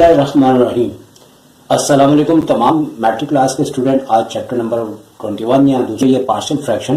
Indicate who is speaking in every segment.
Speaker 1: बिस्मिल्लाहिर्रहमानिर्रहीम। अस्सलाम वालेकुम तमाम मैट्रिक क्लास के स्टूडेंट। आज चैप्टर नंबर 21 या दूसरे ये पार्शियल फ्रैक्शन।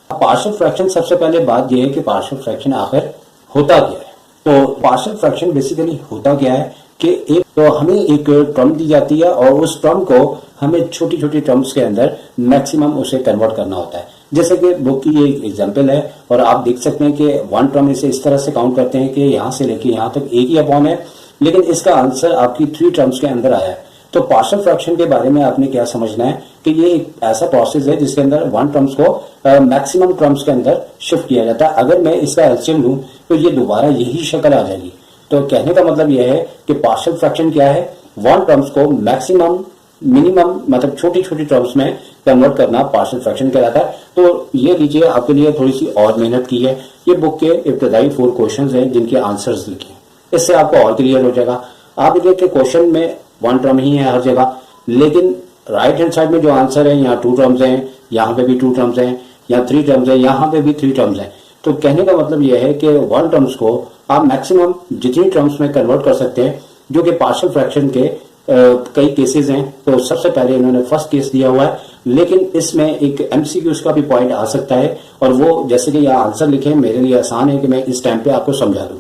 Speaker 1: पार्शियल फ्रैक्शन सबसे पहले बात यह है कि पार्शियल फ्रैक्शन आखिर होता क्या है। तो पार्शियल फ्रैक्शन बेसिकली होता क्या है कि हमें एक टर्म दी जाती है और उस टर्म को हमें छोटी छोटी टर्म्स के अंदर मैक्सिमम उसे कन्वर्ट करना होता है। जैसे कि बुक की ये एग्जांपल है और आप देख सकते हैं कि वन टर्म इसे इस तरह से काउंट करते हैं कि यहाँ से लेके यहाँ तक एक ही अपॉन है, लेकिन इसका आंसर आपकी 3 टर्म्स के अंदर आया है। तो पार्शियल फ्रैक्शन के बारे में आपने क्या समझना है कि ये एक ऐसा प्रोसेस है जिसके अंदर वन टर्म्स को मैक्सिमम टर्म्स के अंदर शिफ्ट किया जाता है। अगर मैं इसका एलसीएम लूं तो ये दोबारा यही शक्ल आ जाएगी। तो कहने का मतलब यह है कि पार्शियल फ्रैक्शन क्या है, वन टर्म्स को मैक्सिमम मिनिमम मतलब छोटी छोटी टर्म्स में कन्वर्ट करना पार्शियल फ्रैक्शन कहलाता है। तो ये लीजिए, आपके लिए थोड़ी सी और मेहनत की है। ये बुक के इब्तदाई 4 क्वेश्चंस हैं जिनके आंसर्स लिखे, इससे आपको और क्लियर हो जाएगा। आप देखिए क्वेश्चन में वन टर्म ही है हर जगह, लेकिन राइट हैंड साइड में जो आंसर है यहाँ 2 टर्म्स हैं, यहाँ पे भी 2 टर्म्स हैं, यहाँ 3 टर्म्स हैं, यहाँ पे भी 3 टर्म्स हैं। तो कहने का मतलब यह है कि वन टर्म्स को आप मैक्सिमम जितनी टर्म्स में कन्वर्ट कर सकते हैं, जो कि पार्शियल फ्रैक्शन के कई केसेस हैं। तो सबसे पहले इन्होंने फर्स्ट केस दिया हुआ है, लेकिन इसमें एक एमसीक्यूज का भी पॉइंट आ सकता है और वो जैसे कि यहाँ आंसर लिखे मेरे लिए आसान है कि मैं इस टाइम पे आपको समझा दूं।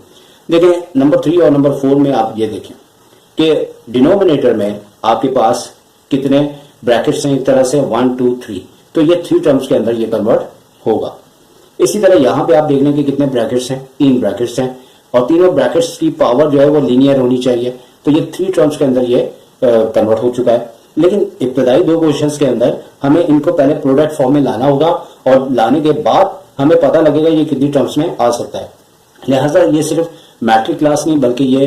Speaker 1: देखिए नंबर 3 और नंबर 4 में आप ये देखें कि डिनोमिनेटर में आपके पास कितने ब्रैकेट्स हैं, एक तरह से 1 2 3। तो ये 3 टर्म्स के अंदर ये कन्वर्ट होगा। इसी तरह यहाँ पे आप देख लें कि कितने ब्रैकेट्स हैं, 3 ब्रैकेट्स हैं और तीनों ब्रैकेट्स की पावर जो है वो लीनियर होनी चाहिए। तो ये 3 टर्म्स के अंदर ये कन्वर्ट हो चुका है। लेकिन इब्तदाई 2 क्वेश्चंस के अंदर हमें इनको पहले प्रोडक्ट फॉर्म में लाना होगा और लाने के बाद हमें पता लगेगा ये कितनी टर्म्स में आ सकता है। लिहाजा ये सिर्फ मैट्रिक क्लास नहीं बल्कि ये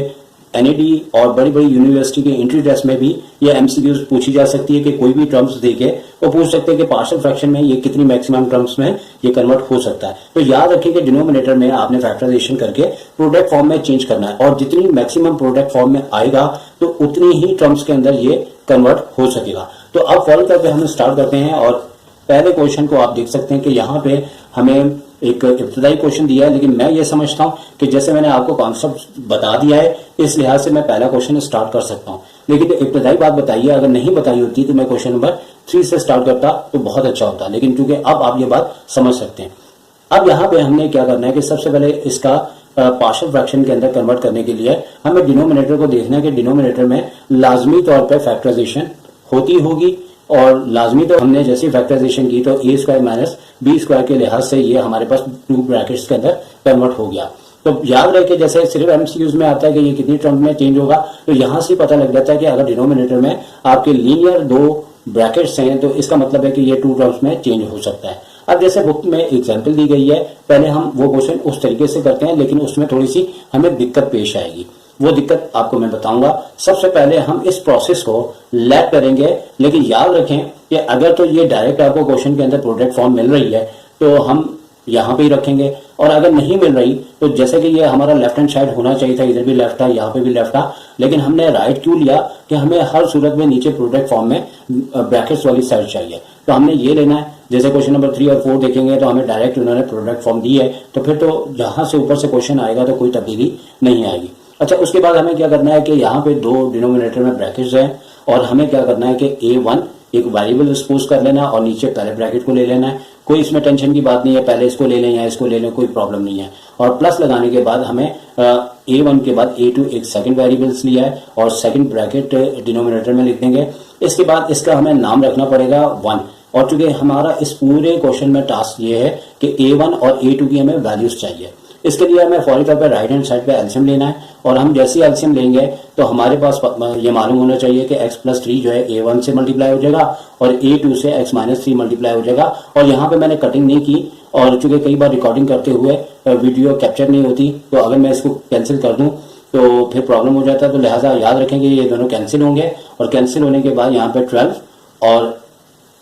Speaker 1: एनईडी और बड़ी बड़ी यूनिवर्सिटी के एंट्री टेस्ट में भी ये एमसीक्यूज पूछी जा सकती है कि कोई भी टर्म्स देके वो पूछ सकते हैं कि पार्शियल फ्रैक्शन में ये कितनी मैक्सिमम टर्म्स में ये कन्वर्ट हो सकता है। तो याद रखिए कि डिनोमिनेटर में आपने फैक्टराइजेशन करके प्रोडक्ट फॉर्म में चेंज करना है और जितनी मैक्सिमम प्रोडक्ट फॉर्म में आएगा तो उतनी ही टर्म्स के अंदर ये कन्वर्ट हो सकेगा। तो अब फॉलो करके हम स्टार्ट करते हैं और पहले क्वेश्चन को आप देख सकते हैं कि यहाँ पे हमें एक इब्तदाई क्वेश्चन दिया है, लेकिन मैं ये समझता हूँ कि जैसे मैंने आपको कॉन्सेप्ट बता दिया है इस लिहाज से मैं पहला क्वेश्चन स्टार्ट कर सकता हूँ। लेकिन इब्तदाई बात बताइए, अगर नहीं बताई होती तो मैं क्वेश्चन नंबर 3 से स्टार्ट करता तो बहुत अच्छा होता, लेकिन क्योंकि अब आप ये बात समझ सकते हैं। अब यहाँ पे हमने क्या करना है कि सबसे पहले इसका पार्शियल फ्रैक्शन के अंदर कन्वर्ट करने के लिए हमें डिनोमिनेटर को देखना है कि डिनोमिनेटर में लाजमी तौर पर फैक्टराइजेशन होती होगी और लाजमी तो हमने जैसी फैक्टराइजेशन की तो ए स्क्वायर माइनस बी स्क्वायर के लिहाज से ये हमारे पास 2 ब्रैकेट्स के अंदर कन्वर्ट हो गया। तो याद रहे कि जैसे सिर्फ एमसीक्यूज में आता है कि ये कितनी टर्म में चेंज होगा, तो यहां से पता लग जाता है कि अगर डिनोमिनेटर में आपके लीनियर 2 ब्रैकेट्स हैं तो इसका मतलब है कि ये 2 टर्म्स में चेंज हो सकता है। अब जैसे बुक में एग्जाम्पल दी गई है, पहले हम वो क्वेश्चन उस तरीके से करते हैं, लेकिन उसमें थोड़ी सी हमें दिक्कत पेश आएगी। वो दिक्कत आपको मैं बताऊंगा। सबसे पहले हम इस प्रोसेस को लैप करेंगे, लेकिन याद रखें कि अगर तो ये डायरेक्ट आपको क्वेश्चन के अंदर प्रोडक्ट फॉर्म मिल रही है तो हम यहाँ पे ही रखेंगे, और अगर नहीं मिल रही तो जैसे कि ये हमारा लेफ्ट हैंड साइड होना चाहिए था, इधर भी लेफ्ट था यहाँ पे भी लेफ्ट था, लेकिन हमने राइट क्यों लिया कि हमें हर सूरत में नीचे प्रोडक्ट फॉर्म में ब्रैकेट्स वाली साइड चाहिए। तो हमने ये लेना है। जैसे क्वेश्चन नंबर 3 और 4 देखेंगे तो हमें डायरेक्ट उन्होंने प्रोडक्ट फॉर्म दी है, तो फिर तो जहां से ऊपर से क्वेश्चन आएगा तो कोई तब्दीली नहीं आएगी। अच्छा, उसके बाद हमें क्या करना है कि यहाँ पे 2 डिनोमिनेटर में ब्रैकेट्स हैं और हमें क्या करना है कि A1 एक वेरिएबल सपोज कर लेना और नीचे पहले ब्रैकेट को ले लेना है। कोई इसमें टेंशन की बात नहीं है, पहले इसको ले लें या इसको ले लें, कोई प्रॉब्लम नहीं है। और प्लस लगाने के बाद हमें A1 के बाद A2 एक सेकंड वेरिएबल्स लिया है और सेकंड ब्रैकेट डिनोमिनेटर में लिख देंगे। इसके बाद इसका हमें नाम रखना पड़ेगा 1, और चूंकि हमारा इस पूरे क्वेश्चन में टास्क ये है कि A1 और A2 की हमें वैल्यूज चाहिए। इसके लिए हमें फौरी तौर पर राइट हैंड साइड पे एलसीएम लेना है और हम जैसे एलसीएम लेंगे तो हमारे पास ये मालूम होना चाहिए कि x प्लस 3 जो है A1 से मल्टीप्लाई हो जाएगा और A2 से x माइनस 3 मल्टीप्लाई हो जाएगा। और यहाँ पे मैंने कटिंग नहीं की और चूंकि कई बार रिकॉर्डिंग करते हुए वीडियो कैप्चर नहीं होती, तो अगर मैं इसको कैंसिल कर दूं तो फिर प्रॉब्लम हो जाता है। तो लिहाजा याद रखेंगे ये दोनों कैंसिल होंगे और कैंसिल होने के बाद यहाँ पे 12 और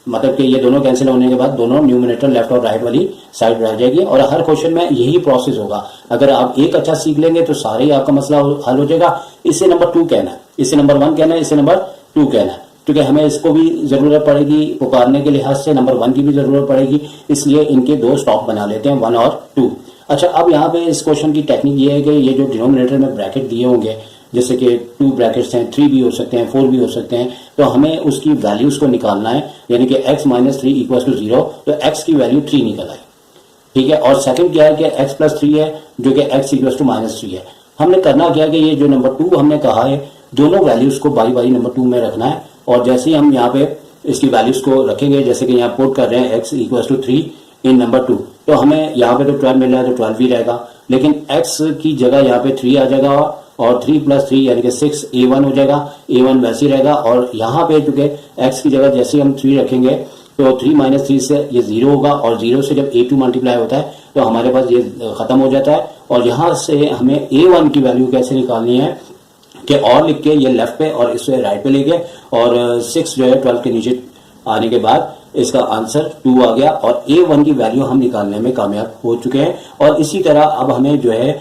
Speaker 1: मतलब कि ये दोनों कैंसिल होने के बाद दोनों न्यूमिनेटर लेफ्ट और राइट वाली साइड रह जाएगी। और हर क्वेश्चन में यही प्रोसेस होगा। अगर आप एक अच्छा सीख लेंगे तो सारे ही आपका मसला हल हो जाएगा। इसे नंबर 2 कहना है, इसे नंबर 1 कहना है, इसे नंबर 2 कहना है, क्योंकि हमें इसको भी जरूरत पड़ेगी पुकारने के लिहाज से, नंबर 1 की भी जरूरत पड़ेगी, इसलिए इनके 2 स्टॉप बना लेते हैं, 1 और 2। अच्छा, अब यहाँ पे इस क्वेश्चन की टेक्निक ये है कि ये जो डिनोमिनेटर में ब्रैकेट दिए होंगे जैसे कि 2 ब्रैकेट्स हैं, 3 भी हो सकते हैं, 4 भी हो सकते हैं, तो हमें उसकी वैल्यूज को निकालना है, यानी कि x माइनस 3 इक्वल टू 0, तो x की वैल्यू 3 निकल आए, ठीक है। और सेकंड क्या है कि x प्लस 3 है जो कि x इक्वल टू माइनस 3 है। हमने करना क्या कि ये जो नंबर 2 हमने कहा है दोनों वैल्यूज को बारी बारी नंबर 2 में रखना है, और जैसे ही हम यहाँ पे इसकी वैल्यूज को रखेंगे, जैसे कि यहाँ पुट कर रहे हैं x equal to 3 in number 2, तो हमें यहाँ पे तो 12 मिल रहा है तो 12 ही रहेगा, लेकिन x की जगह यहाँ पे 3 आ जाएगा और 3 प्लस 3 यानी कि 6 a1 हो जाएगा, a1 वैसे ही रहेगा। और यहाँ पे चूंकि x की जगह जैसे हम 3 रखेंगे तो 3 माइनस 3 से ये 0 होगा, और 0 से जब a2 मल्टीप्लाई होता है तो हमारे पास ये खत्म हो जाता है। और यहाँ से हमें a1 की वैल्यू कैसे निकालनी है कि और लिख के ये लेफ्ट पे और इसे राइट पे लेके, और 6 जो है 12 के नीचे आने के बाद इसका आंसर 2 आ गया, और a1 की वैल्यू हम निकालने में कामयाब हो चुके हैं। और इसी तरह अब हमें जो है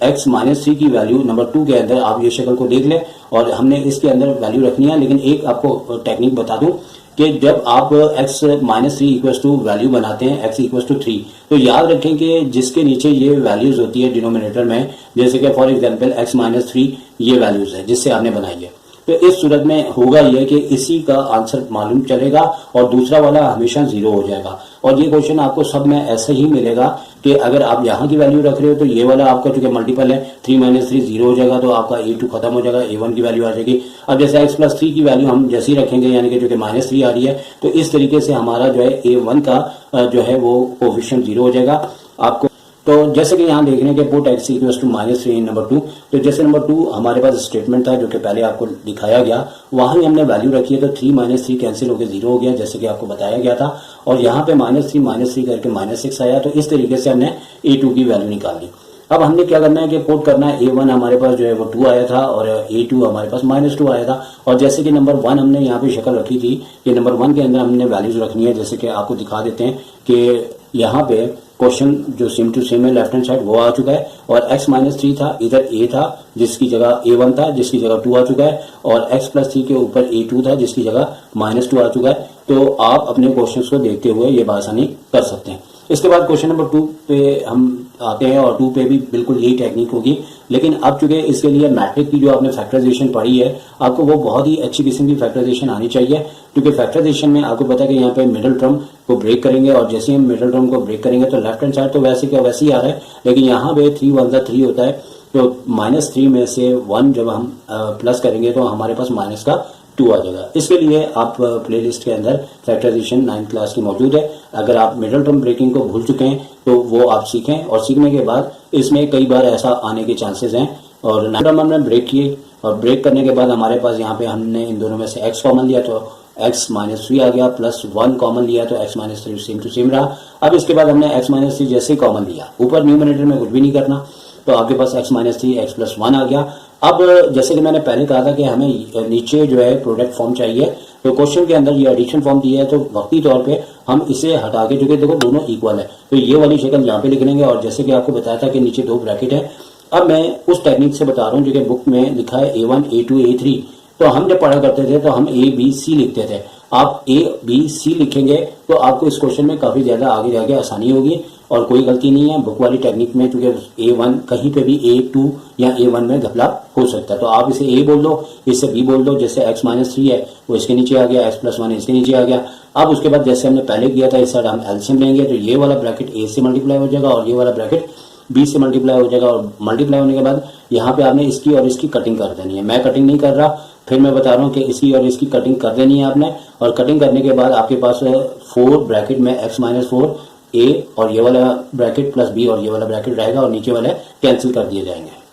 Speaker 1: x माइनस 3 की वैल्यू नंबर 2 के अंदर, आप ये शक्ल को देख लें, और हमने इसके अंदर वैल्यू रखनी है। लेकिन एक आपको टेक्निक बता दूं कि जब आप x minus 3 equal to value बनाते हैं x इक्वल टू 3, तो याद रखें कि जिसके नीचे ये वैल्यूज होती है डिनोमिनेटर में, जैसे कि फॉर एग्जांपल x माइनस 3 ये वैल्यूज है जिससे आपने बनाई है, तो इस सूरत में होगा यह कि इसी का आंसर मालूम चलेगा और दूसरा वाला हमेशा 0 हो जाएगा। और ये क्वेश्चन आपको सब में ऐसे ही मिलेगा कि अगर आप यहाँ की वैल्यू रख रहे हो तो ये वाला आपका चूंकि मल्टीपल है, 3 माइनस 3 0 हो जाएगा, तो आपका a2 खत्म हो जाएगा, a1 की वैल्यू आ जाएगी। अब जैसे x प्लस 3 की वैल्यू हम जैसे ही रखेंगे, यानी कि जो कि माइनस 3 आ रही है, तो इस तरीके से हमारा जो है a1 का जो है वो कोफिशिएंट 0 हो जाएगा आपको। तो जैसे कि यहाँ देख रहे हैं कि put x equal to minus 3 in number 2, तो जैसे नंबर 2 हमारे पास स्टेटमेंट था जो कि पहले आपको दिखाया गया, वहां ही हमने वैल्यू रखी है, तो 3 माइनस 3 कैंसिल होकर 0 हो गया जैसे कि आपको बताया गया था, और यहाँ पे माइनस 3 करके माइनस 6 आया। तो इस तरीके से हमने a2 की वैल्यू निकाल ली। अब हमने क्या करना है कि पुट करना है, a1 हमारे पास जो है वो 2 आया था और a2 हमारे पास माइनस 2 आया था। और जैसे कि नंबर 1 हमने यहाँ पे शक्ल रखी थी कि नंबर 1 के अंदर हमने वैल्यूज रखनी है, जैसे कि आपको दिखा देते हैं कि यहाँ पे क्वेश्चन जो सेम टू सेम है लेफ्ट हैंड साइड वो आ चुका है, और x माइनस 3 था, इधर a था जिसकी जगह a1 था जिसकी जगह 2 आ चुका है, और x प्लस 3 के ऊपर a2 था जिसकी जगह माइनस 2 आ चुका है। तो आप अपने क्वेश्चंस को देखते हुए ये बासानी कर सकते हैं। इसके बाद क्वेश्चन नंबर 2 पे हम आते हैं, और 2 पे भी बिल्कुल यही टेक्निक होगी, लेकिन अब चूंकि इसके लिए मैट्रिक की जो आपने फैक्टराइजेशन पढ़ी है, आपको वो बहुत ही अच्छी किस्म की फैक्टराइजेशन आनी चाहिए, क्योंकि फैक्टराइजेशन में आपको पता है कि यहाँ पे मिडिल टर्म को ब्रेक करेंगे, और जैसे हम मिडिल टर्म को ब्रेक करेंगे तो लेफ्ट हैंड साइड तो वैसे क्या वैसे ही आ रहा है, लेकिन यहाँ पे 3 1 3 होता है, तो माइनस 3 में से 1 जब हम प्लस करेंगे तो हमारे पास माइनस का 2 आ जाएगा। इसके लिए आप प्लेलिस्ट के अंदर फैक्टराइजेशन 9th क्लास की मौजूद है। अगर आप मिडिल टर्म ब्रेकिंग को भूल चुके हैं तो वो आप सीखें, और सीखने के बाद इसमें कई बार ऐसा आने के चांसेस हैं। और 9th टर्म हमने ब्रेक किए, और ब्रेक करने के बाद हमारे पास यहाँ पे हमने इन दोनों में से x कॉमन लिया तो x माइनस 3 आ गया, प्लस 1 कॉमन लिया तो x minus 3 same to same रहा। अब इसके बाद हमने x माइनस 3 जैसे ही कॉमन लिया, ऊपर न्यूमरेटर में कुछ भी नहीं करना, तो आपके पास x माइनस 3 x प्लस 1 आ गया। अब जैसे कि मैंने पहले कहा था कि हमें नीचे जो है प्रोडक्ट फॉर्म चाहिए, तो क्वेश्चन के अंदर ये एडिशन फॉर्म दिया है, तो वक्ती तौर पे हम इसे हटा के, जो कि देखो दोनों इक्वल है, तो ये वाली शक्ल यहाँ पे लिख लेंगे। और जैसे कि आपको बताया था कि नीचे 2 ब्रैकेट है, अब मैं उस टेक्निक से बता रहा हूँ जो कि बुक में लिखा है a1 a2 a3। तो हम जब पढ़ा करते थे तो हम a b c लिखते थे, आप a b c लिखेंगे तो आपको इस क्वेश्चन में काफी ज्यादा आगे जाके आसानी होगी, और कोई गलती नहीं है बुक वाली टेक्निक में, क्योंकि a1 कहीं पे भी a2 या a1 में घपला हो सकता है। तो आप इसे a बोल दो, इसे b बोल दो, जैसे x माइनस 3 है वो इसके नीचे आ गया, x प्लस 1 इसके नीचे आ गया। अब उसके बाद जैसे हमने पहले किया था, इस साइड हम एलसीएम लेंगे, तो ये वाला ब्रैकेट a से मल्टीप्लाई हो जाएगा और ये वाला ब्रैकेट b से मल्टीप्लाई हो जाएगा, और मल्टीप्लाई होने के बाद यहाँ पे आपने इसकी और इसकी कटिंग कर देनी है। मैं कटिंग नहीं कर रहा, फिर मैं बता रहा हूँ कि इसकी और इसकी कटिंग कर देनी है आपने, और कटिंग करने के बाद आपके पास 4 ब्रैकेट में x माइनस 4 a और ये वाला ब्रैकेट प्लस b और ये वाला ब्रैकेट रहेगा, और नीचे वाले कैंसिल कर दिए जाएंगे।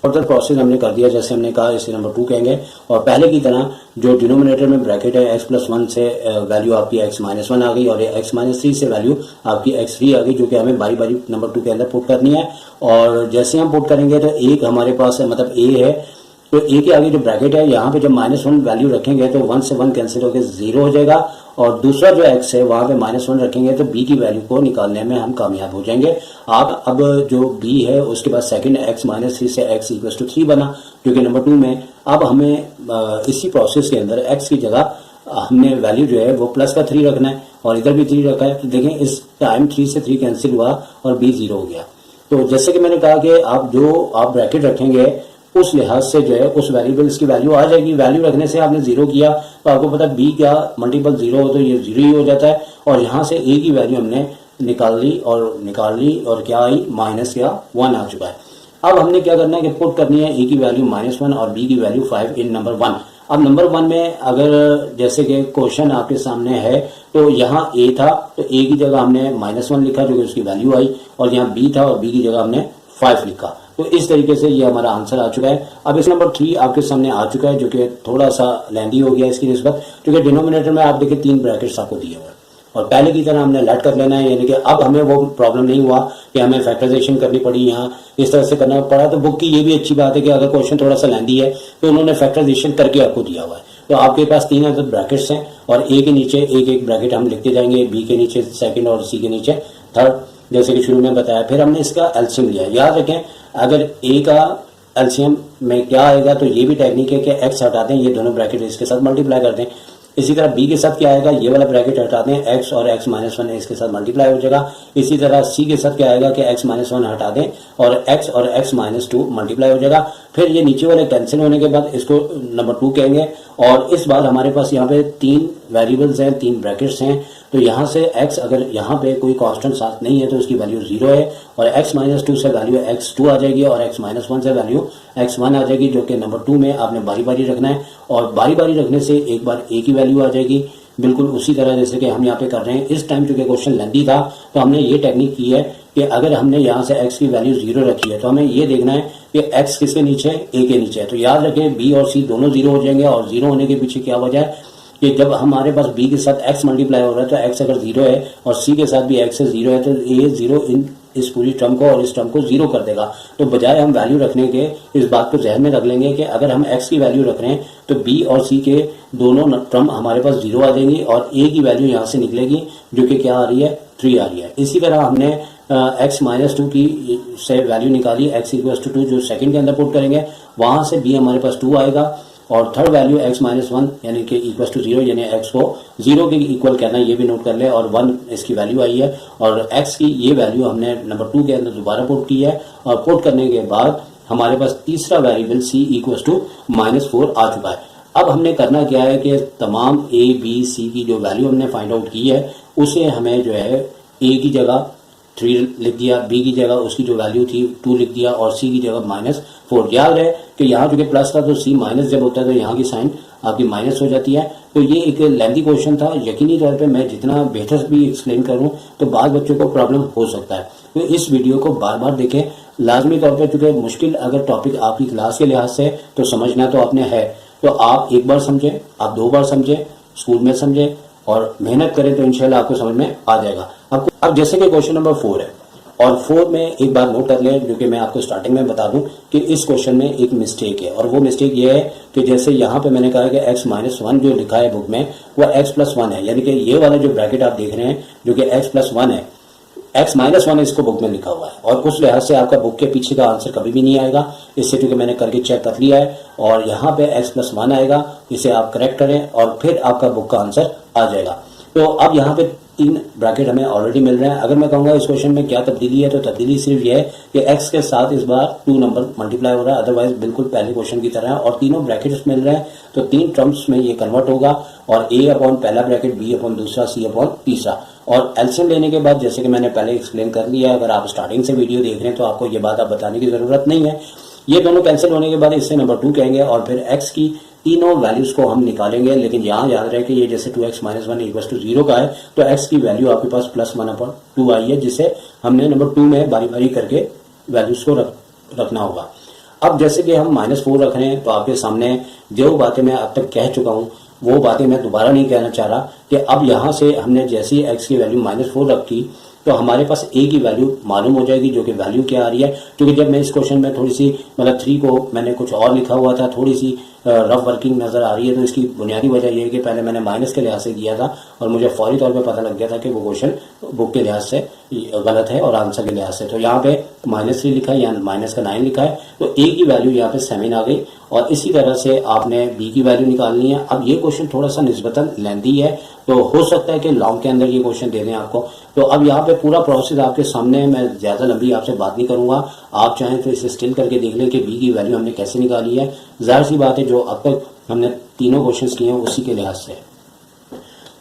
Speaker 1: फर्दर प्रोसेस हमने कर दिया, जैसे हमने कहा इसे नंबर 2 कहेंगे, और पहले की तरह जो डिनोमिनेटर में ब्रैकेट है x प्लस 1 से वैल्यू आपकी x माइनस 1 आ गई, और x माइनस 3 से वैल्यू आपकी x3 आ गई, जो कि हमें बारी बारी नंबर 2 के अंदर पुट करनी है। और जैसे हम पुट करेंगे तो एक हमारे पास है, मतलब a है, तो a के आगे जो ब्रैकेट है यहाँ पे जब -1 वैल्यू रखेंगे तो 1 से 1 कैंसिल होकर 0 हो जाएगा, और दूसरा जो x है वहां पे -1 रखेंगे तो b की वैल्यू को निकालने में हम कामयाब हो जाएंगे। आप अब जो b है उसके बाद सेकंड x माइनस 3 से x इक्वल टू 3 बना, जो कि नंबर 2 में। अब हमें इसी प्रोसेस के अंदर x की जगह हमने वैल्यू जो है वो प्लस का 3 रखना है, और इधर भी 3 रखा है, तो देखें इस टाइम 3 से 3 कैंसिल हुआ और b 0 हो गया। तो जैसे कि मैंने कहा कि आप जो आप ब्रैकेट रखेंगे उस लिहाज से जो है उस वेरिएबल्स की वैल्यू आ जाएगी। वैल्यू रखने से आपने जीरो किया तो आपको पता बी का मल्टीपल जीरो हो तो ये जीरो ही हो जाता है, और यहाँ से ए की वैल्यू हमने निकाल ली और क्या आई, माइनस क्या 1 आ चुका है। अब हमने क्या करना है कि पुट करनी है ए की वैल्यू -1 और बी की वैल्यू 5 इन नंबर 1। अब नंबर 1 में अगर जैसे कि क्वेश्चन आपके सामने है तो यहाँ ए था तो ए की जगह हमने -1 लिखा जो कि उसकी वैल्यू आई, और यहाँ बी था और बी की जगह हमने 5 लिखा। तो इस तरीके से ये हमारा आंसर आ चुका है। अब इस नंबर 3 आपके सामने आ चुका है जो कि थोड़ा सा लेंदी हो गया इसकी निस्बत, क्योंकि डिनोमिनेटर में आप देखिए 3 ब्रैकेट्स आपको दिए हुए हैं और पहले की तरह हमने लेट कर लेना है, यानी कि अब हमें वो प्रॉब्लम नहीं हुआ कि हमें फैक्टराइजेशन करनी पड़ी, यहाँ इस तरह से करना पड़ा। तो बुक की ये भी अच्छी बात है कि अगर क्वेश्चन थोड़ा सा लेंदी है तो उन्होंने फैक्टराइजेशन करके आपको दिया हुआ है। तो आपके पास 3 अदद ब्रैकेट्स हैं और ए के नीचे एक एक ब्रैकेट हम लिखते जाएंगे, बी के नीचे सेकंड और सी के नीचे थर्ड, जैसे कि शुरू में बताया। फिर हमने इसका एलसीएम लिया। याद रखें अगर ए का एलसीएम में क्या आएगा तो ये भी टेक्निक है कि एक्स हटा दें, ये दोनों ब्रैकेट इसके साथ मल्टीप्लाई कर दें। इसी तरह बी के साथ क्या आएगा, ये वाला ब्रैकेट हटा दें, एक्स और एक्स -1 इसके साथ मल्टीप्लाई हो जाएगा। इसी तरह सी के साथ क्या आएगा कि एक्स -1 हटा दें और एक्स -2 मल्टीप्लाई हो जाएगा। फिर ये नीचे वाले कैंसिल होने के बाद इसको नंबर 2 कहेंगे, और इस बार हमारे पास यहाँ पे 3 वेरिएबल्स हैं, 3 ब्रैकेट्स हैं। तो यहाँ से x अगर यहाँ पे कोई कांस्टेंट साथ नहीं है तो उसकी वैल्यू 0 है, और x -2 से वैल्यू x2 आ जाएगी और x -1 से वैल्यू x1 आ जाएगी, जो कि नंबर 2 में आपने बारी बारी रखना है। और बारी बारी रखने से एक बार a की वैल्यू आ जाएगी, बिल्कुल उसी तरह जैसे कि हम यहाँ पे कर रहे हैं। इस टाइम चूंकि क्वेश्चन लेंदी था तो हमने ये टेक्निक की है कि अगर हमने यहाँ से x की वैल्यू 0 रखी है तो हमें ये देखना है कि x किसके नीचे है, a के नीचे है। तो याद रखें b और c दोनों 0 हो जाएंगे, और 0 होने के पीछे क्या वजह है कि जब हमारे पास b के साथ x मल्टीप्लाई हो रहा है तो x अगर 0 है और c के साथ भी x 0 है तो ये 0 इन इस पूरी टर्म को और इस टर्म को 0 कर देगा। तो बजाय हम वैल्यू रखने के इस बात को जहन में रख लेंगे कि अगर हम x की वैल्यू रख रहे हैं तो b और c के दोनों टर्म हमारे पास 0 आ जाएंगी और a की वैल्यू यहाँ से निकलेगी जो कि क्या आ रही है, 3 आ रही है। इसी तरह हमने x -2 की से वैल्यू निकाली, x = 2 जो सेकंड के अंदर पुट करेंगे, वहां से b हमारे पास 2 आएगा, और थर्ड वैल्यू x -1 यानी कि = 0, यानी x को 0 के इक्वल कहना है, ये भी नोट कर ले, और 1 इसकी वैल्यू आई है। और x की ये वैल्यू हमने नंबर 2 के अंदर दोबारा पुट की है, और पुट करने के बाद हमारे पास तीसरा वेरिएबल c = -4 आ चुका है। अब हमने करना क्या है कि तमाम a b c की जो वैल्यू हमने फाइंड आउट की है उसे हमें जो है a की जगह 3 लिख दिया, b की जगह उसकी जो वैल्यू थी 2 लिख दिया, और c की जगह -4। याद है कि यहाँ जो कि प्लस था तो c माइनस जब होता है तो यहाँ की साइन आपकी माइनस हो जाती है। तो ये एक लेंथी क्वेश्चन था, यकीनी तौर पे मैं जितना बेहतर भी एक्सप्लेन करूँ तो बाद बच्चों को प्रॉब्लम हो सकता है। तो इस वीडियो को बार बार देखें लाजमी तौर पर, क्योंकि मुश्किल अगर टॉपिक आपकी क्लास के लिहाज से तो समझना तो आपने है, तो आप एक बार समझें, आप 2 बार समझें, स्कूल में समझें और मेहनत करें तो इंशाल्लाह आपको समझ में आ जाएगा। अब जैसे कि क्वेश्चन नंबर 4 है, और 4 में एक बार नोट कर लें, जो कि मैं आपको स्टार्टिंग में बता दूं कि इस क्वेश्चन में एक मिस्टेक है, और वो मिस्टेक ये है कि जैसे यहाँ पे मैंने कहा कि x -1 जो लिखा है बुक में वो x +1 है, यानी कि ये वाला जो ब्रैकेट आप देख रहे हैं जो कि x +1 है, x -1 इसको बुक में लिखा हुआ है, और उस लिहाज से आपका बुक के पीछे का आंसर कभी भी नहीं आएगा। इससे चूंकि मैंने करके चेक कर लिया है, और यहाँ पे x +1 आएगा, इसे आप करेक्ट करें और फिर आपका बुक का आंसर आ जाएगा। तो अब यहाँ पे 3 ब्रैकेट हमें ऑलरेडी मिल रहे हैं। अगर मैं कहूँगा इस क्वेश्चन में क्या तब्दीली है तो तब्दीली सिर्फ ये है कि x के साथ इस बार 2 नंबर मल्टीप्लाई हो रहा है, अदरवाइज बिल्कुल पहले क्वेश्चन की तरह है, और तीनों ब्रैकेट्स मिल रहे हैं तो 3 टर्म्स में ये कन्वर्ट होगा, और a अपॉन पहला ब्रैकेट, b अपॉन दूसरा, c अपॉन तीसरा। और एलसीएम लेने के बाद जैसे कि मैंने पहले एक्सप्लेन कर लिया है, अगर आप स्टार्टिंग से वीडियो देख रहे हैं तो आपको ये बात आप बताने की जरूरत नहीं है। ये दोनों कैंसिल होने के बाद इससे नंबर 2 कहेंगे, और फिर x की तीनों वैल्यूज को हम निकालेंगे। लेकिन यहाँ याद रहे कि ये जैसे 2x -1 = 0 का है तो x की वैल्यू आपके पास +1/2 आई है, जिसे हमने नंबर 2 में बारी बारी करके वैल्यूज को रखना होगा। अब जैसे कि हम -4 रख रहे हैं तो आपके सामने जो बातें मैं अब तक कह चुका हूँ वो बातें मैं दोबारा नहीं कहना चाह रहा कि अब यहाँ से हमने जैसे ही x की वैल्यू -4 रखी तो हमारे पास a की वैल्यू मालूम हो जाएगी, जो कि वैल्यू क्या आ रही है। क्योंकि जब मैं इस क्वेश्चन में थोड़ी सी मतलब 3 को मैंने कुछ और लिखा हुआ था, थोड़ी सी रफ वर्किंग नजर आ रही है, तो इसकी बुनियादी वजह यह है कि पहले मैंने माइनस के लिहाज से किया था और मुझे फौरी तौर पे पता लग गया था कि वो क्वेश्चन बुक के लिहाज से गलत है और आंसर के लिहाज से। तो यहाँ पे -3 लिखा है या -9 लिखा है, तो a की वैल्यू यहाँ पे 7 आ गई, और इसी तरह से आपने b की वैल्यू निकालनी है। अब ये क्वेश्चन थोड़ा सा निस्बतन लेंथी है, तो हो सकता है कि लॉन्ग के अंदर ये क्वेश्चन दे दें आपको, तो अब यहाँ पे पूरा प्रोसेस आपके सामने है, मैं ज़्यादा लंबी आपसे बात नहीं करूँगा। आप चाहें तो इसे स्टिल करके देख लें कि बी की वैल्यू हमने कैसे निकाली है। जाहिर सी बात है जो अब तक हमने तीनों क्वेश्चंस किए हैं उसी के लिहाज से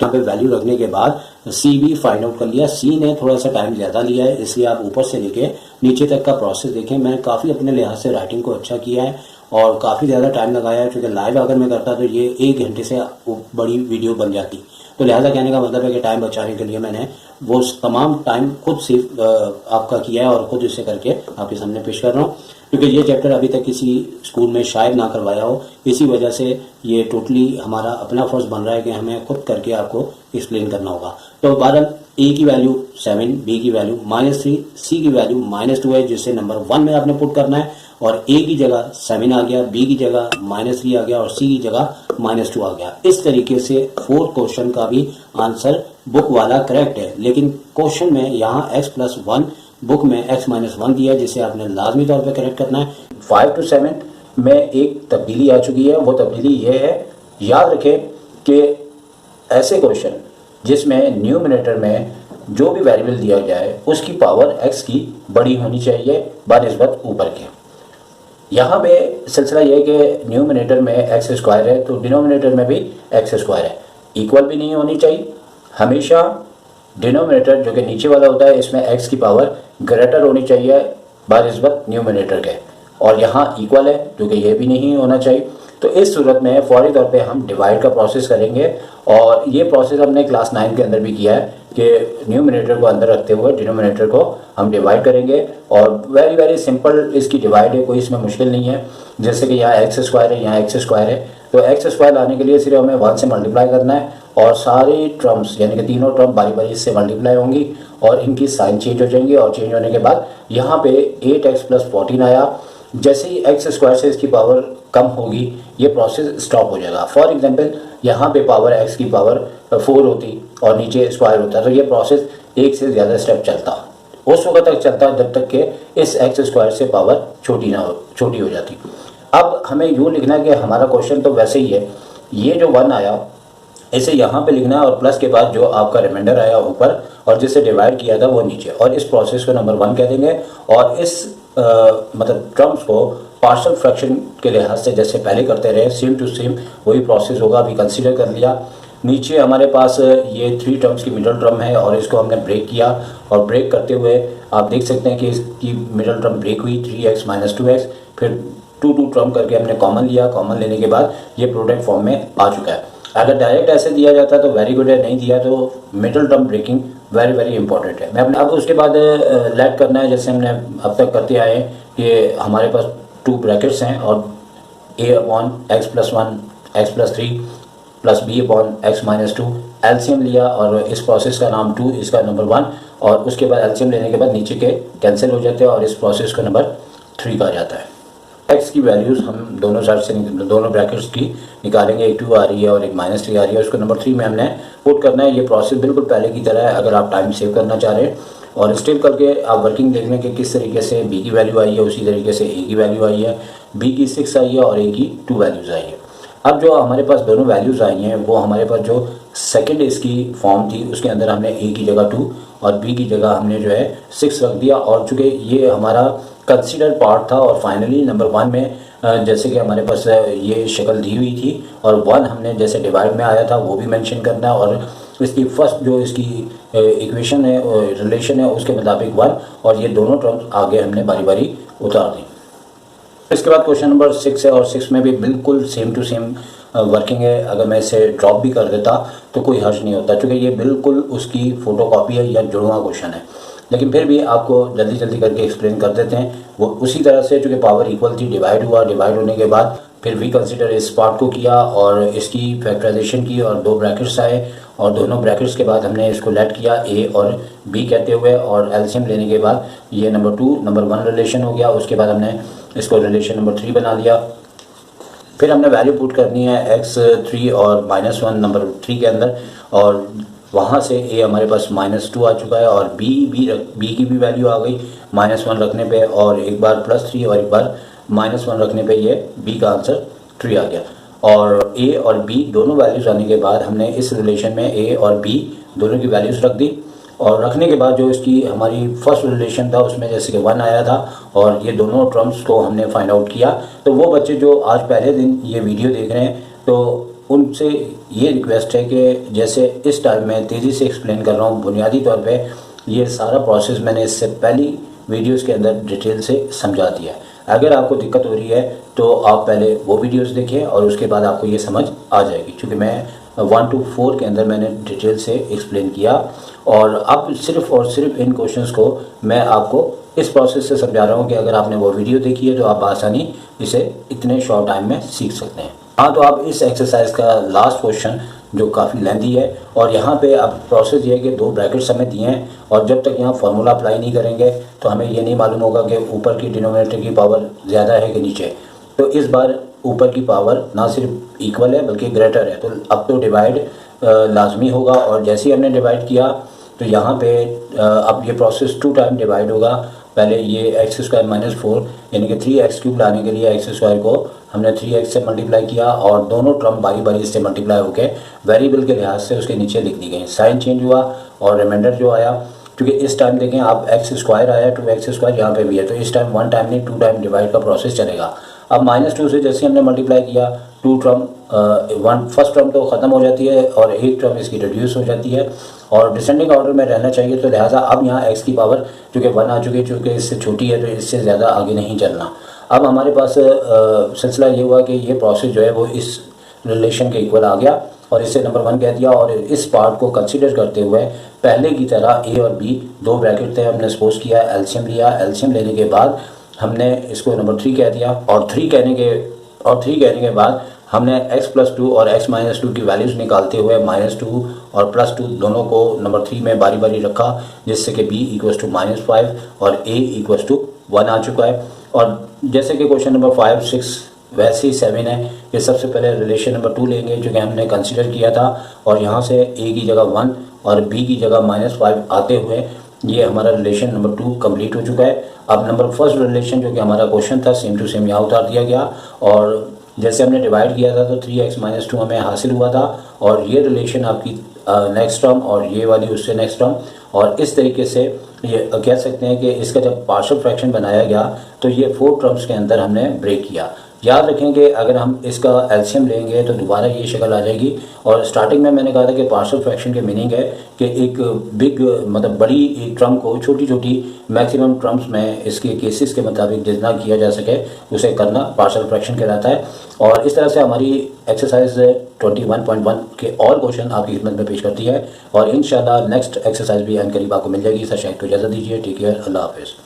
Speaker 1: तो पे वैल्यू रखने के बाद सी भी फाइंड आउट कर लिया। सी ने थोड़ा सा टाइम ज़्यादा लिया है, इसलिए आप ऊपर से लेके नीचे तक का प्रोसेस देखें। मैंने काफ़ी अपने लिहाज से राइटिंग को अच्छा किया है और काफ़ी ज़्यादा टाइम लगाया है, क्योंकि लाइव अगर मैं करता तो ये 1 घंटे से बड़ी वीडियो बन जाती। तो लिहाजा कहने का मतलब है कि टाइम बचाने के लिए मैंने वो तमाम टाइम खुद से आपका किया है और खुद इसे करके आपके सामने पेश कर रहा हूँ, क्योंकि ये चैप्टर अभी तक किसी स्कूल में शायद ना करवाया हो। इसी वजह से ये टोटली हमारा अपना फर्ज बन रहा है कि हमें खुद करके आपको एक्सप्लेन करना होगा। तो बहरहाल ए की वैल्यू 7, बी की वैल्यू -3, सी की वैल्यू -2 है, जिसे नंबर 1 में आपने पुट करना है। और ए की जगह 7 आ गया, बी की जगह -3 आ गया और सी की जगह -2 आ गया। इस तरीके से 4th क्वेश्चन का भी आंसर बुक वाला करेक्ट है, लेकिन क्वेश्चन में यहाँ x+1 बुक में x-1 दिया है, जिसे आपने लाजमी तौर पे करेक्ट करना है। 5 to 7 में एक तब्दीली आ चुकी है। वो तब्दीली ये है, याद रखें कि ऐसे क्वेश्चन जिसमें न्यूमरेटर में जो भी वेरिएबल दिया जाए उसकी पावर x की बड़ी होनी चाहिए बनिस्बत ऊपर के। यहाँ पे सिलसिला ये है कि न्यूमरेटर में x² है तो डिनोमिनेटर में भी x² है, इक्वल भी नहीं होनी चाहिए। हमेशा डिनोमिनेटर जो कि नीचे वाला होता है इसमें x की पावर ग्रेटर होनी चाहिए बनिस्बत न्यूमरेटर के, और यहाँ इक्वल है जो कि ये भी नहीं होना चाहिए। तो इस सूरत में फौरी तौर पे हम डिवाइड का प्रोसेस करेंगे, और ये प्रोसेस हमने क्लास 9 के अंदर भी किया है कि न्यूमरेटर को अंदर रखते हुए डिनोमिनेटर को हम डिवाइड करेंगे। और वेरी वेरी सिंपल इसकी डिवाइड है, कोई इसमें मुश्किल नहीं है। जैसे कि यहाँ x² है, यहाँ x² है, तो x² लाने के लिए सिर्फ हमें 1 से मल्टीप्लाई करना है और सारी टर्म्स यानी कि तीनों टर्म बारी बारी इससे मल्टीप्लाई होंगी और इनकी साइन चेंज हो जाएंगी। और चेंज होने के बाद यहाँ पे 8x+14 आया। जैसे ही x² से इसकी पावर कम होगी ये प्रोसेस स्टॉप हो जाएगा। फॉर एग्जांपल यहाँ पे पावर x की पावर 4 होती और नीचे स्क्वायर होता, तो ये प्रोसेस एक से ज़्यादा स्टेप चलता, उस वक्त तक चलता जब तक कि इस x² से पावर छोटी हो जाती। अब हमें यूँ लिखना है कि हमारा क्वेश्चन तो वैसे ही है, ये जो 1 आया इसे यहाँ पे लिखना है और प्लस के बाद जो आपका रिमाइंडर आया ऊपर और जिसे डिवाइड किया था वो नीचे, और इस प्रोसेस को नंबर 1 कह देंगे। और इस मतलब टर्म्स को पार्शियल फ्रैक्शन के लिहाज से जैसे पहले करते रहे सेम टू सेम वही प्रोसेस होगा, अभी कंसीडर कर लिया। नीचे हमारे पास ये 3 टर्म्स की मिडल टर्म है और इसको हमने ब्रेक किया, और ब्रेक करते हुए आप देख सकते हैं कि इसकी मिडल टर्म ब्रेक हुई 3x - 2x, फिर 2 टर्म करके हमने कॉमन लिया। कॉमन लेने के बाद ये प्रोडक्ट फॉर्म में आ चुका है। अगर डायरेक्ट ऐसे दिया जाता तो वेरी गुड है, नहीं दिया तो middle term breaking very very important है। मैं अपने अब उसके बाद लेट करना है जैसे हमने अब तक करते आए हैं कि हमारे पास 2 ब्रैकेट्स हैं और a/x+1 x+3 + b/x-2 एलसीएम लिया और इस प्रोसेस का नाम 2, इसका नंबर 1, और उसके बाद एलसीएम लेने के बाद नीचे के कैंसिल हो जाते हैं और इस प्रोसेस को नंबर 3 कहा जाता है। x की वैल्यूज़ हम दोनों साइड से दोनों ब्रैकेट्स की निकालेंगे, एक 2 आ रही है और एक -3 आ रही है, उसको नंबर 3 में हमने पुट करना है। ये प्रोसेस बिल्कुल पहले की तरह है अगर आप टाइम सेव करना चाह रहे हैं, और स्टेप करके आप वर्किंग देख लें कि किस तरीके से b की वैल्यू आई है, उसी तरीके से a की वैल्यू आई है, b की 6 आई है और a की 2 वैल्यूज़ आई है। अब जो हमारे पास दोनों वैल्यूज़ आई हैं वो हमारे पास जो सेकंड इसकी फॉर्म थी उसके अंदर हमने a की जगह 2 और b की जगह हमने जो है 6 रख दिया, और चूँकि ये हमारा कंसीडर पार्ट था और फाइनली नंबर 1 में जैसे कि हमारे पास ये शक्ल दी हुई थी और 1 हमने जैसे डिवाइड में आया था वो भी मेंशन करना है, और इसकी फर्स्ट जो इसकी इक्वेशन है रिलेशन है उसके मुताबिक 1, और ये दोनों टर्म्स आगे हमने बारी बारी उतार दी। इसके बाद क्वेश्चन नंबर 6 है और 6 में भी बिल्कुल सेम टू सेम वर्किंग है। अगर मैं इसे ड्रॉप भी कर देता तो कोई हर्ज नहीं होता, क्योंकि ये बिल्कुल उसकी फ़ोटोकॉपी है या जुड़वा क्वेश्चन है, लेकिन फिर भी आपको जल्दी जल्दी करके एक्सप्लेन कर देते हैं। वो उसी तरह से चूँकि पावर इक्वल थी, डिवाइड हुआ, डिवाइड होने के बाद फिर वी कंसिडर इस पार्ट को किया और इसकी फैक्टराइजेशन की और 2 ब्रैकेट्स आए, और दोनों ब्रैकेट्स के बाद हमने इसको लेट किया a और b कहते हुए, और एलसीएम लेने के बाद ये नंबर 2 नंबर 1 रिलेशन हो गया। उसके बाद हमने इसको रिलेशन नंबर 3 बना लिया। फिर हमने वैल्यू पुट करनी है x3 और -1 नंबर 3 के अंदर, और वहाँ से a हमारे पास -2 आ चुका है और b की भी वैल्यू आ गई -1 रखने पे, और एक बार +3 और एक बार -1 रखने पे ये b का आंसर 3 आ गया। और a और b दोनों वैल्यूज़ आने के बाद हमने इस रिलेशन में a और b दोनों की वैल्यूज़ रख दी। और रखने के बाद जो इसकी हमारी फर्स्ट रिलेशन था उसमें जैसे कि 1 आया था और ये दोनों टर्म्स को हमने फाइंड आउट किया। तो वो बच्चे जो आज पहले दिन ये वीडियो देख रहे हैं तो उनसे ये रिक्वेस्ट है कि जैसे इस टाइम मैं तेज़ी से एक्सप्लेन कर रहा हूँ, बुनियादी तौर पे ये सारा प्रोसेस मैंने इससे पहली वीडियोस के अंदर डिटेल से समझा दिया है। अगर आपको दिक्कत हो रही है तो आप पहले वो वीडियोस देखें और उसके बाद आपको ये समझ आ जाएगी, क्योंकि मैं 1 to 4 के अंदर मैंने डिटेल से एक्सप्लेन किया और अब सिर्फ और सिर्फ इन क्वेश्चंस को मैं आपको इस प्रोसेस से समझा रहा हूँ कि अगर आपने वो वीडियो देखी है तो आप आसानी इसे इतने शॉर्ट टाइम में सीख सकते हैं। हाँ, तो आप इस एक्सरसाइज का लास्ट क्वेश्चन जो काफ़ी लेंथी है और यहाँ पे अब प्रोसेस ये है कि 2 ब्रैकेट्स हमें दिए हैं और जब तक यहाँ फार्मूला अप्लाई नहीं करेंगे तो हमें ये नहीं मालूम होगा कि ऊपर की डिनोमिनेटर की पावर ज़्यादा है कि नीचे। तो इस बार ऊपर की पावर ना सिर्फ इक्वल है बल्कि ग्रेटर है, तो अब तो डिवाइड लाजमी होगा। और जैसे ही हमने डिवाइड किया तो यहाँ पे अब ये प्रोसेस 2 टाइम डिवाइड होगा। पहले ये एक्स स्क्वायर माइनस 4 यानी कि 3x क्यूब लाने के लिए एक्स स्क्वायर को हमने 3x से मल्टीप्लाई किया और दोनों टर्म बारी बारी से मल्टीप्लाई होकर वेरिएबल के लिहाज से उसके नीचे लिख दी गई। साइन चेंज हुआ और रिमाइंडर जो आया, क्योंकि इस टाइम देखें आप एक्स स्क्वायर आया 2x स्क्वायर यहाँ पे भी है, तो इस टाइम 1 टाइम नहीं 2 टाइम डिवाइड का प्रोसेस चलेगा। अब -2 से जैसे हमने मल्टीप्लाई किया 2 टर्म फर्स्ट टर्म तो ख़त्म हो जाती है और एक टर्म इसकी रिड्यूस हो जाती है और डिसेंडिंग ऑर्डर में रहना चाहिए। तो लिहाजा अब यहाँ x की पावर चूँकि 1 आ चुकी है, चूँकि इससे छोटी है तो इससे ज़्यादा आगे नहीं चलना। अब हमारे पास सिलसिला ये हुआ कि ये प्रोसेस जो है वो इस रिलेशन के इक्वल आ गया और इसे नंबर 1 कह दिया। और इस पार्ट को कंसीडर करते हुए पहले की तरह a और b 2 ब्रैकेट थे, हमने सपोज किया एलसीएम लिया। एलसीएम लेने के बाद हमने इसको नंबर 3 कह दिया और 3 कहने के बाद हमने x + 2 और x - 2 की वैल्यूज़ निकालते हुए -2 और +2 दोनों को नंबर 3 में बारी बारी रखा, जिससे कि b = -5 और a = 1 आ चुका है। और जैसे कि क्वेश्चन नंबर 5, 6 वैसे ही 7 है। ये सबसे पहले रिलेशन नंबर 2 लेंगे जो कि हमने कंसीडर किया था और यहाँ से a की जगह 1 और b की जगह -5 आते हुए ये हमारा रिलेशन नंबर 2 कंप्लीट हो चुका है। अब नंबर फर्स्ट रिलेशन जो कि हमारा क्वेश्चन था सेम टू सेम यहाँ उतार दिया गया और जैसे हमने डिवाइड किया था तो 3x - 2 हमें हासिल हुआ था और ये रिलेशन आपकी नेक्स्ट टर्म और ये वाली उससे नेक्स्ट टर्म। और इस तरीके से ये कह सकते हैं कि इसका जब पार्शियल फ्रैक्शन बनाया गया तो ये 4 टर्म्स के अंदर हमने ब्रेक किया। याद रखें कि अगर हम इसका एलसीएम लेंगे तो दोबारा ये शक्ल आ जाएगी। और स्टार्टिंग में मैंने कहा था कि पार्शियल फ्रैक्शन के मीनिंग है कि एक बिग मतलब बड़ी एक टर्म को छोटी छोटी मैक्सिमम टर्म्स में इसके केसेस के मुताबिक जितना किया जा सके उसे करना पार्शियल फ्रैक्शन कहलाता है। और इस तरह से हमारी एक्सरसाइज 21.1 के और क्वेश्चन आपकी खिदमत में पेश करती है और इंशाल्लाह नेक्स्ट एक्सरसाइज भी अनकरीब आपको मिल जाएगी। सर शायद को इजाज़त दीजिए। टेक केयर, अल्लाह हाफिज़।